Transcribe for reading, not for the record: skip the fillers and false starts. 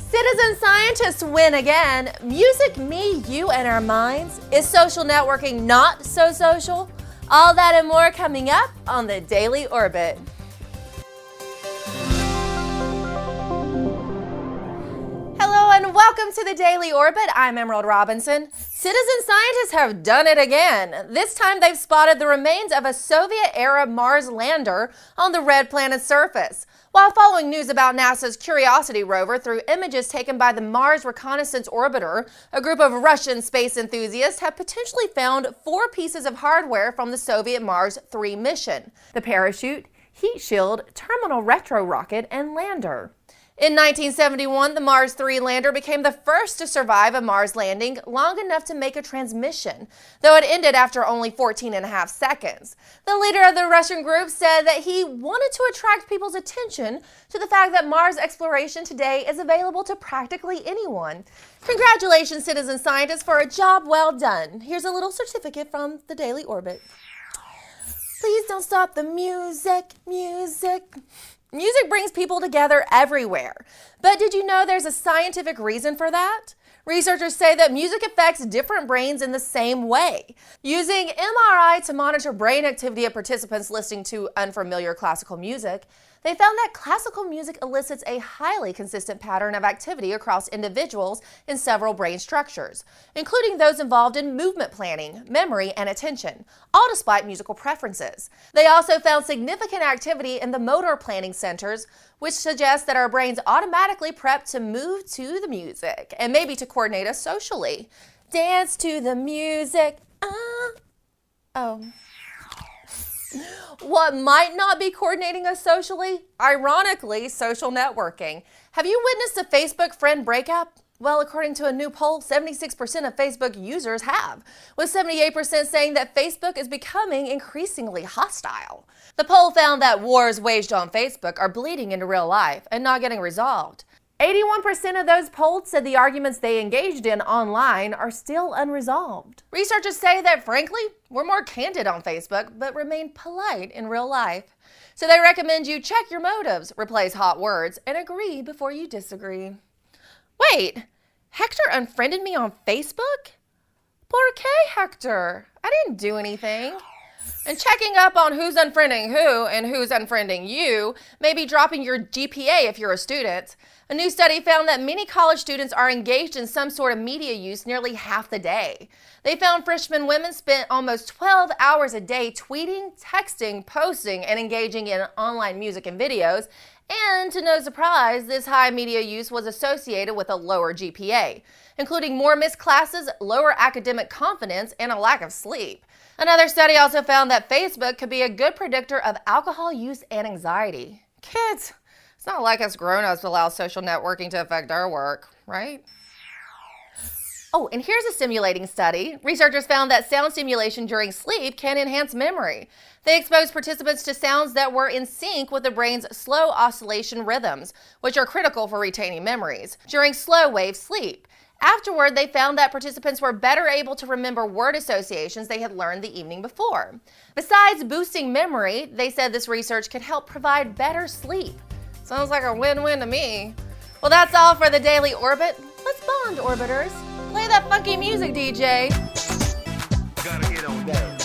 Citizen scientists win again. Music, me, you, and our minds. Is social networking not so social? All that and more coming up on the Daily Orbit. Hello and welcome to the Daily Orbit. I'm Emerald Robinson. Citizen scientists have done it again. This time they've spotted the remains of a Soviet-era Mars lander on the red planet's surface. While following news about NASA's Curiosity rover through images taken by the Mars Reconnaissance Orbiter, a group of Russian space enthusiasts have potentially found 4 pieces of hardware from the Soviet Mars 3 mission: the parachute, heat shield, terminal retrorocket, and lander. In 1971, the Mars 3 lander became the first to survive a Mars landing long enough to make a transmission, though it ended after only 14.5 seconds. The leader of the Russian group said that he wanted to attract people's attention to the fact that Mars exploration today is available to practically anyone. Congratulations, citizen scientists, for a job well done. Here's a little certificate from the Daily Orbit. Please don't stop the music. Music brings people together everywhere. But did you know there's a scientific reason for that? Researchers say that music affects different brains in the same way. Using MRI to monitor brain activity of participants listening to unfamiliar classical music, they found that classical music elicits a highly consistent pattern of activity across individuals in several brain structures, including those involved in movement planning, memory, and attention, all despite musical preferences. They also found significant activity in the motor planning centers, which suggests that our brains automatically prep to move to the music and maybe to coordinate us socially. Dance to the music. What might not be coordinating us socially? Ironically, social networking. Have you witnessed a Facebook friend breakup? Well, according to a new poll, 76% of Facebook users have, with 78% saying that Facebook is becoming increasingly hostile. The poll found that wars waged on Facebook are bleeding into real life and not getting resolved. 81% of those polled said the arguments they engaged in online are still unresolved. Researchers say that, frankly, we're more candid on Facebook, but remain polite in real life. So they recommend you check your motives, replace hot words, and agree before you disagree. Wait, Hector unfriended me on Facebook? ¿Por qué, Hector? I didn't do anything. And checking up on who's unfriending who and who's unfriending you may be dropping your GPA if you're a student. A new study found that many college students are engaged in some sort of media use nearly half the day. They found freshman women spent almost 12 hours a day tweeting, texting, posting, and engaging in online music and videos. And to no surprise, this high media use was associated with a lower GPA, including more missed classes, lower academic confidence, and a lack of sleep. Another study also found that Facebook could be a good predictor of alcohol use and anxiety. Kids, it's not like us grown-ups allow social networking to affect our work, right? Oh, and here's a stimulating study. Researchers found that sound stimulation during sleep can enhance memory. They exposed participants to sounds that were in sync with the brain's slow oscillation rhythms, which are critical for retaining memories, during slow-wave sleep. Afterward, they found that participants were better able to remember word associations they had learned the evening before. Besides boosting memory, they said this research could help provide better sleep. Sounds like a win-win to me. Well, that's all for the Daily Orbit. Let's bond, Orbiters. Play that funky music, DJ. Gotta get on that.